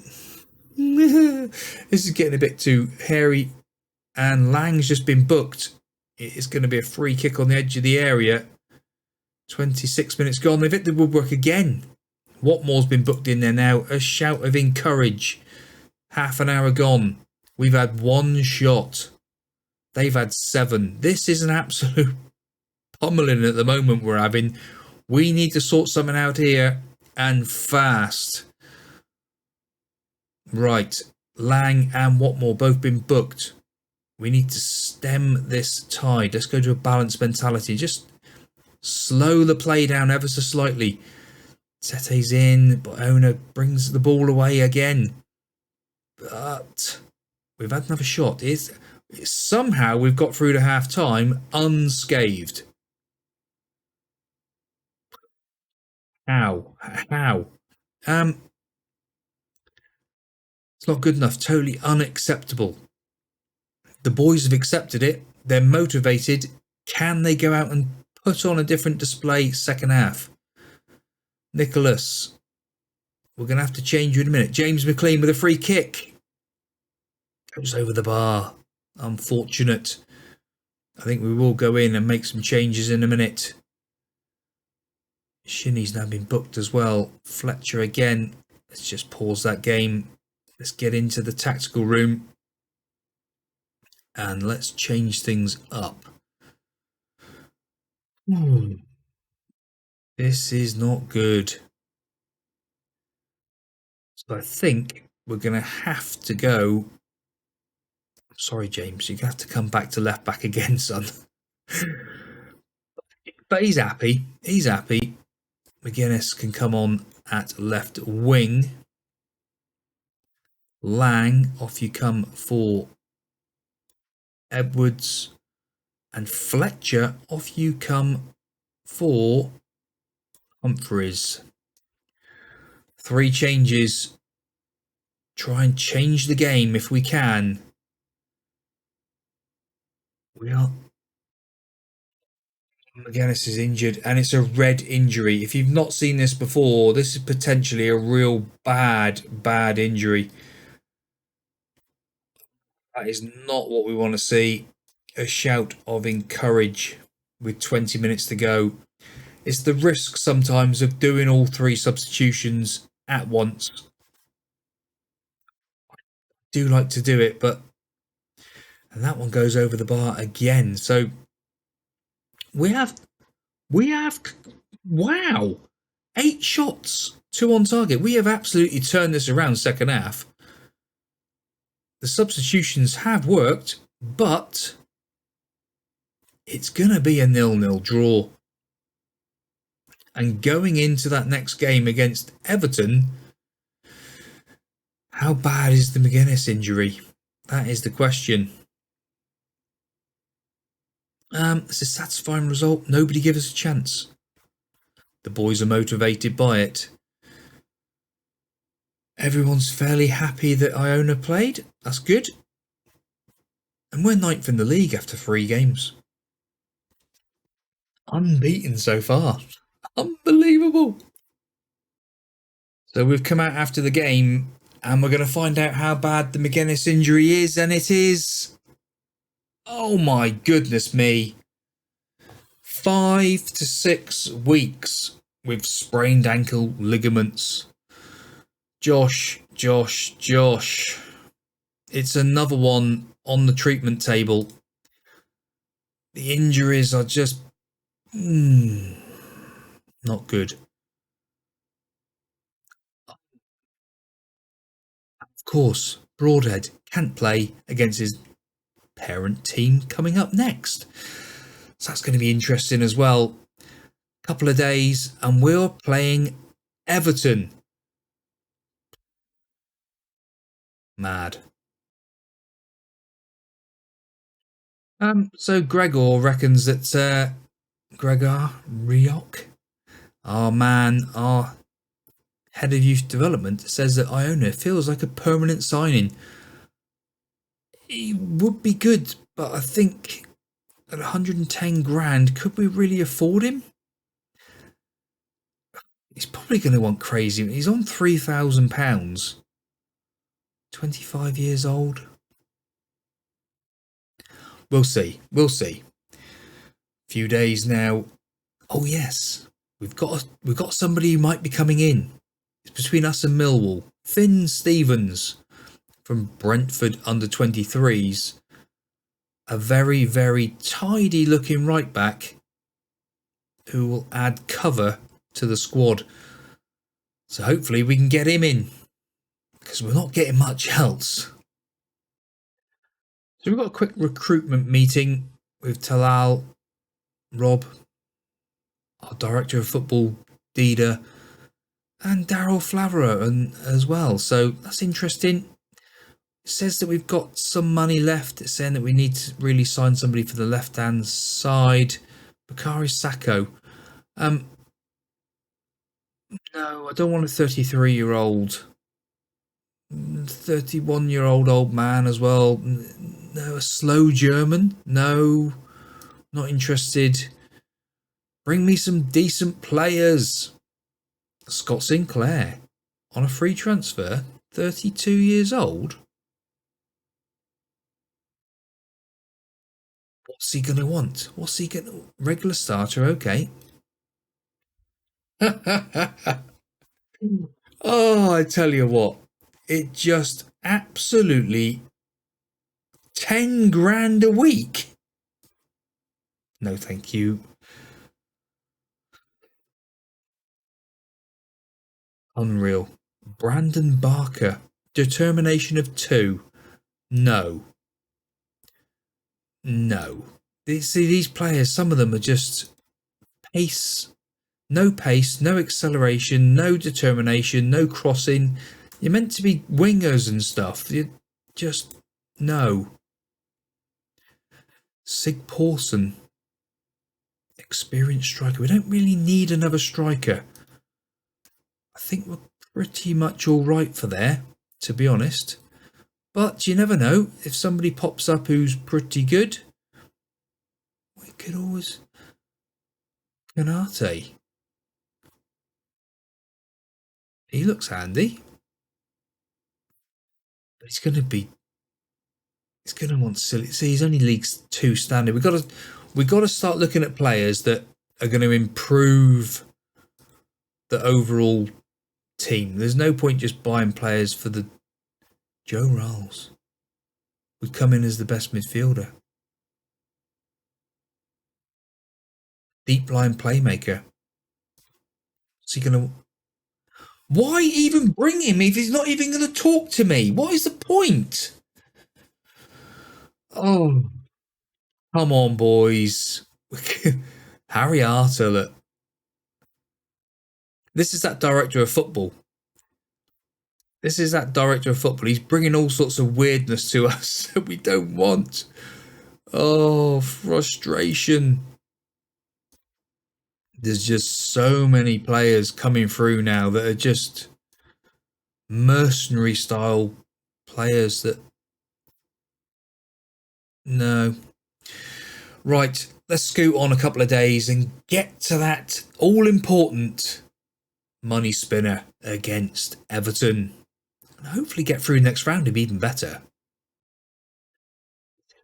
This is getting a bit too hairy. And Lang's just been booked. It is going to be a free kick on the edge of the area. 26 minutes gone. They've hit the woodwork again. Watmore's been booked in there now. A shout of encourage. Half an hour gone. We've had one shot. They've had 7. This is an absolute pummeling at the moment we're having. We need to sort something out here, and fast. Right. Lang and Watmore both been booked. We need to stem this tide. Let's go to a balanced mentality. Just slow the play down ever so slightly. Tete's in, but Ona brings the ball away again. But we've had another shot. Somehow we've got through to half time unscathed. How? It's not good enough. Totally unacceptable. The boys have accepted it. They're motivated. Can they go out and put on a different display second half? Nicholas. We're going to have to change you in a minute. James McLean with a free kick. Goes over the bar. Unfortunate. I think we will go in and make some changes in a minute. Shinny's now been booked as well. Fletcher again. Let's just pause that game. Let's get into the tactical room. And let's change things up. This is not good. So I think we're going to have to go. Sorry, James, you're going to have to come back to left back again, son. But he's happy. He's happy. McGuinness can come on at left wing. Lang, off you come for Edwards. And Fletcher, off you come for Humphreys. 3 changes. Try and change the game if we can. McGuinness is injured, and it's a red injury. If you've not seen this before, this is potentially a real bad injury. That is not what we want to see. A shout of encourage with 20 minutes to go. It's the risk sometimes of doing all 3 substitutions at once. I do like to do it, but... And that one goes over the bar again. So we have, wow, 8 shots, 2 on target. We have absolutely turned this around second half. The substitutions have worked, but it's going to be a 0-0 draw. And going into that next game against Everton, how bad is the McGuinness injury? That is the question. It's a satisfying result. Nobody give us a chance. The boys are motivated by it. Everyone's fairly happy that Iona played. That's good. And we're 9th in the league after 3 games. Unbeaten so far. Unbelievable. So we've come out after the game and we're going to find out how bad the McGuinness injury is, and it is... Oh my goodness me. 5 to 6 weeks with sprained ankle ligaments. Josh. It's another one on the treatment table. The injuries are just not good. Of course, Broadhead can't play against his parent team coming up next. So that's going to be interesting as well. Couple of days and we're playing Everton. Mad. So Gregor reckons that Gregor Riok, our man, our head of youth development, says that Iona feels like a permanent signing. He would be good, but I think at 110 grand, could we really afford him? He's probably going to want crazy. He's on £3,000. 25 years old. We'll see. We'll see. Few days now. Oh yes, we've got somebody who might be coming in. It's between us and Millwall. Finn Stevens from Brentford under 23s. A very, very tidy looking right back who will add cover to the squad. So hopefully we can get him in, because we're not getting much else. So we've got a quick recruitment meeting with Talal, Rob, our director of football, Dida, and Daryl Flaverer as well. So that's interesting. It says that we've got some money left. It's saying that we need to really sign somebody for the left-hand side. Bakary Sacco. No, I don't want a 33-year-old. 31-year-old old man as well. No, a slow German. No, not interested. Bring me some decent players. Scott Sinclair on a free transfer. 32 years old. What's he going to want? What's he going to... Regular starter, okay. Oh, I tell you what. It just absolutely 10 grand a week. No, thank you. Unreal. Brandon Barker. Determination of 2. No. No. See, these players, some of them are just pace. No pace, no acceleration, no determination, no crossing. You're meant to be wingers and stuff. You just... no. Sig Pawson. Experienced striker. We don't really need another striker. I think we're pretty much all right for there, to be honest. But you never know. If somebody pops up who's pretty good, we could always... Canate. He looks handy. But he's going to be... He's going to want silly... See, he's only League 2 standard. We've got to start looking at players that are going to improve the overall team. There's no point just buying players for the... Joe Rolls would come in as the best midfielder. Deep line playmaker. Is he going to... Why even bring him if he's not even going to talk to me? What is the point? Oh, come on, boys. Harry Arter, look. This is that director of football. This is that director of football. He's bringing all sorts of weirdness to us that we don't want. Oh, frustration. There's just so many players coming through now that are just mercenary style players that... No. Right, let's scoot on a couple of days and get to that all-important money spinner against Everton. And hopefully get through next round and be even better.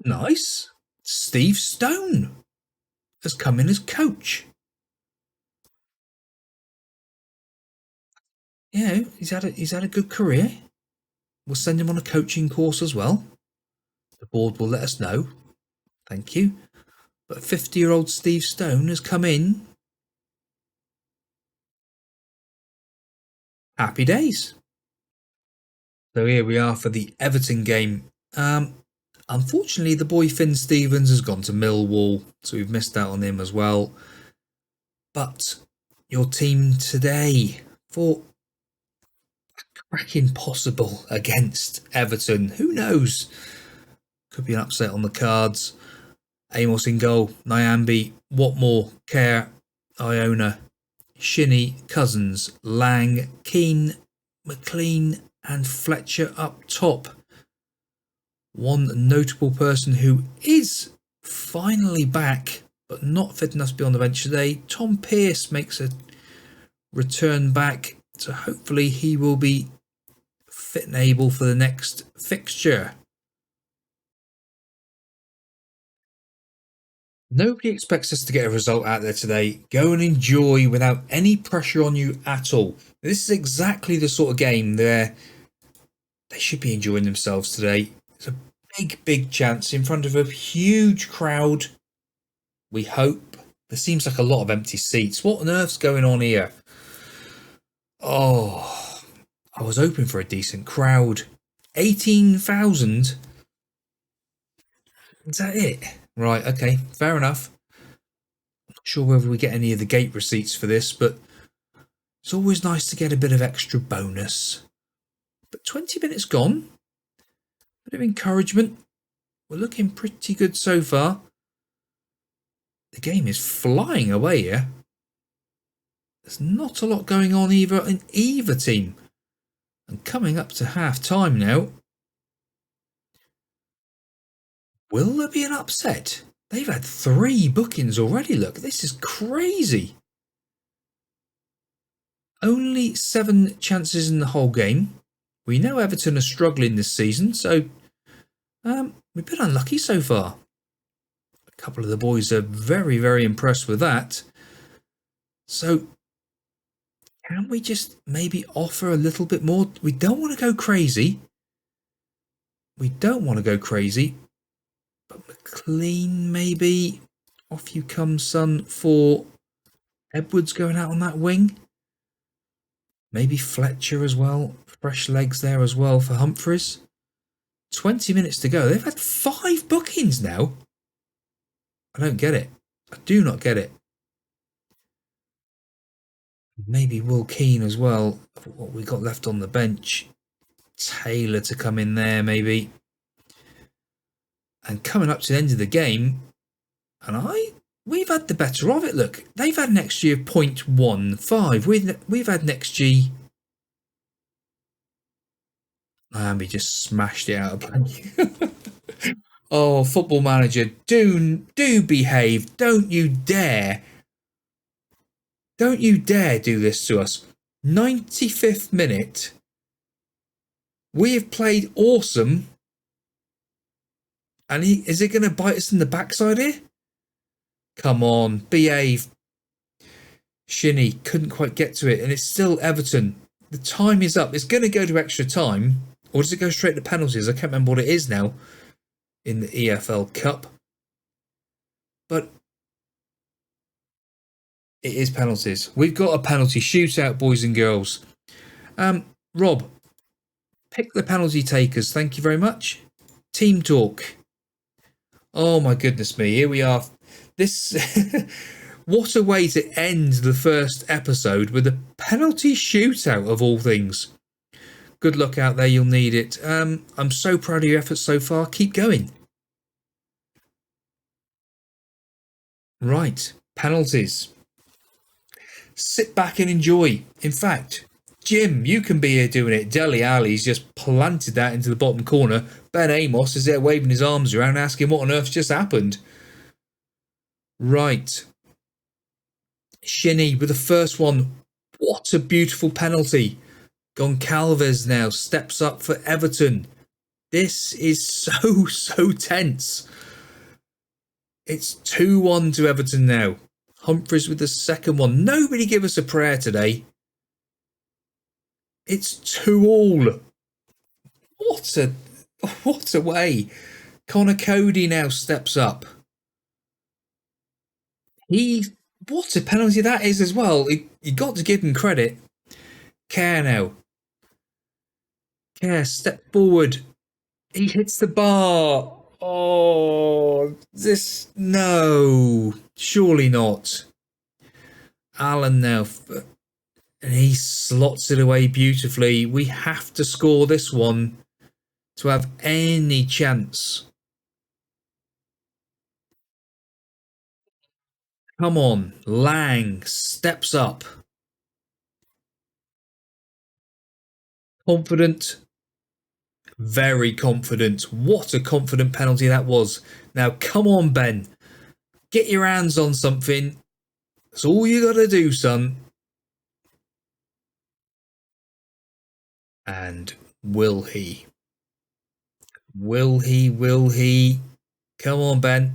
Nice. Steve Stone has come in as coach. Yeah, he's had a good career. We'll send him on a coaching course as well. The board will let us know. Thank you. But 50-year-old Steve Stone has come in. Happy days. So here we are for the Everton game. Unfortunately, the boy Finn Stevens has gone to Millwall, so we've missed out on him as well. But your team today for cracking possible against Everton. Who knows? Could be an upset on the cards. Amos in goal, Nyambi, Watmore, Kerr, Iona, Shinnie, Cousins, Lang, Keane, McLean and Fletcher up top. One notable person who is finally back but not fit enough to be on the bench today, Tom Pearce, makes a return back, so hopefully he will be fit and able for the next fixture. Nobody expects us to get a result out there today. Go and enjoy without any pressure on you at all. This is exactly the sort of game where they should be enjoying themselves today. It's a big chance in front of a huge crowd. We hope. There seems like a lot of empty seats. What on earth's going on here? Oh, I was hoping for a decent crowd. 18,000? Is that it? Right, okay, fair enough. Not sure whether we get any of the gate receipts for this, but it's always nice to get a bit of extra bonus. But 20 minutes gone. Bit of encouragement. We're looking pretty good so far. The game is flying away here. There's not a lot going on either in either team. And coming up to half time now. Will there be an upset? They've had 3 bookings already, look. This is crazy. Only 7 chances in the whole game. We know Everton are struggling this season, so we've been unlucky so far. A couple of the boys are very impressed with that. So, can we just maybe offer a little bit more? We don't want to go crazy. But McLean, maybe. Off you come, son, for Edwards going out on that wing. Maybe Fletcher as well. Fresh legs there as well for Humphreys. 20 minutes to go. They've had 5 bookings now. I don't get it. I do not get it. Maybe Will Keane as well. What we got left on the bench. Taylor to come in there, maybe. And coming up to the end of the game, and we've had the better of it. Look, they've had an XG of 0.15. We've had an XG, and we just smashed it out of play. Oh, Football Manager, do behave! Don't you dare! Don't you dare do this to us! 95th minute. We have played awesome. And is it going to bite us in the backside here? Come on, behave. Shinnie couldn't quite get to it, and it's still Everton. The time is up. It's going to go to extra time, or does it go straight to penalties? I can't remember what it is now in the EFL Cup. But it is penalties. We've got a penalty shootout, boys and girls. Rob, pick the penalty takers. Thank you very much. Team talk. Oh my goodness me, here we are. This, what a way to end the first episode with a penalty shootout of all things. Good luck out there, you'll need it. I'm so proud of your efforts so far. Keep going. Right, penalties. Sit back and enjoy. In fact, Jim, you can be here doing it. Dele Alli's just planted that into the bottom corner. Ben Amos is there waving his arms around, asking what on earth just happened. Right. Shinnie with the first one. What a beautiful penalty. Goncalves now steps up for Everton. This is so tense. It's 2-1 to Everton now. Humphreys with the second one. Nobody give us a prayer today. It's 2-2. What a way. Connor Cody now steps up. What a penalty that is as well. You got to give him credit. Kerr now. Kerr, step forward. He hits the bar. Oh, no. Surely not. Allen now. And he slots it away beautifully. We have to score this one to have any chance. Come on, Lang steps up. Confident. Very confident. What a confident penalty that was. Now, come on, Ben. Get your hands on something. That's all you got to do, son. And will he? Will he? Will he? Come on, Ben.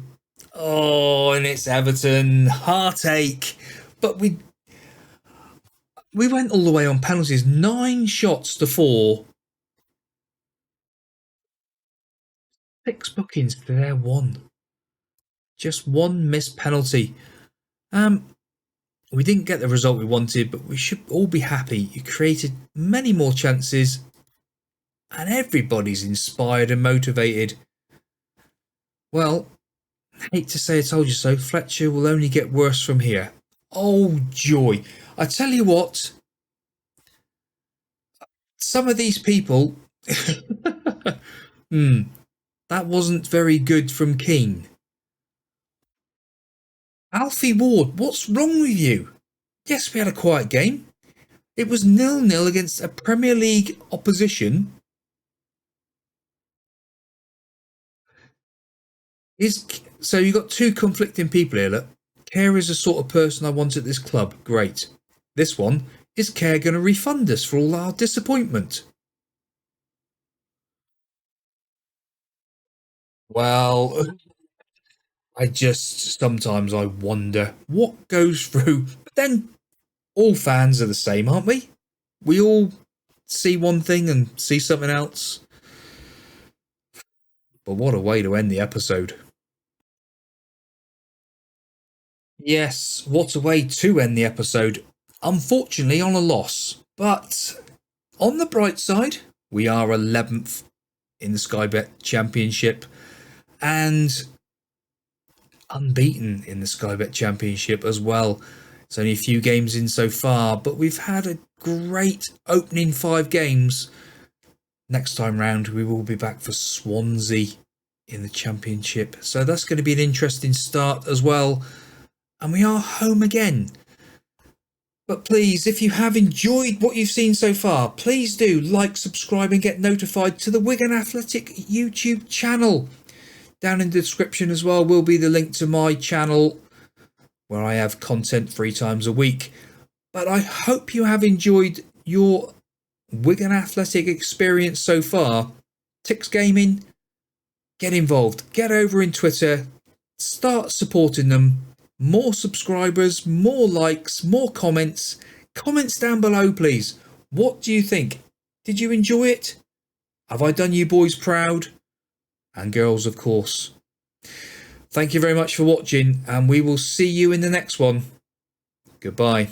Oh, and it's Everton. Heartache. But we went all the way on penalties. 9 shots to 4. 6 bookings to their 1. Just 1 missed penalty. We didn't get the result we wanted, but we should all be happy. You created many more chances, and everybody's inspired and motivated. Well, I hate to say I told you so, Fletcher will only get worse from here. Oh, joy. I tell you what, some of these people... that wasn't very good from Keane. Alfie Ward, what's wrong with you? Yes, we had a quiet game. It was 0-0 against a Premier League opposition. So you've got 2 conflicting people here, look. Kerr is the sort of person I want at this club. Great. This one, is Kerr going to refund us for all our disappointment? Well, sometimes I wonder what goes through. But then all fans are the same, aren't we? We all see one thing and see something else. But what a way to end the episode. Yes, what a way to end the episode. Unfortunately, on a loss. But on the bright side, we are 11th in the Sky Bet Championship and unbeaten in the Sky Bet Championship as well. It's only a few games in so far, but we've had a great opening 5 games. Next time round, we will be back for Swansea in the Championship. So that's going to be an interesting start as well. And we are home again. But please, if you have enjoyed what you've seen so far, please do like, subscribe and get notified to the Wigan Athletic YouTube channel. Down in the description as well will be the link to my channel where I have content 3 times a week. But I hope you have enjoyed your Wigan Athletic experience so far. LATICS Gaming, get involved. Get over in Twitter. Start supporting them. More subscribers, more likes, more comments. Comments down below, please. What do you think? Did you enjoy it? Have I done you boys proud? And girls, of course. Thank you very much for watching, and we will see you in the next one. Goodbye.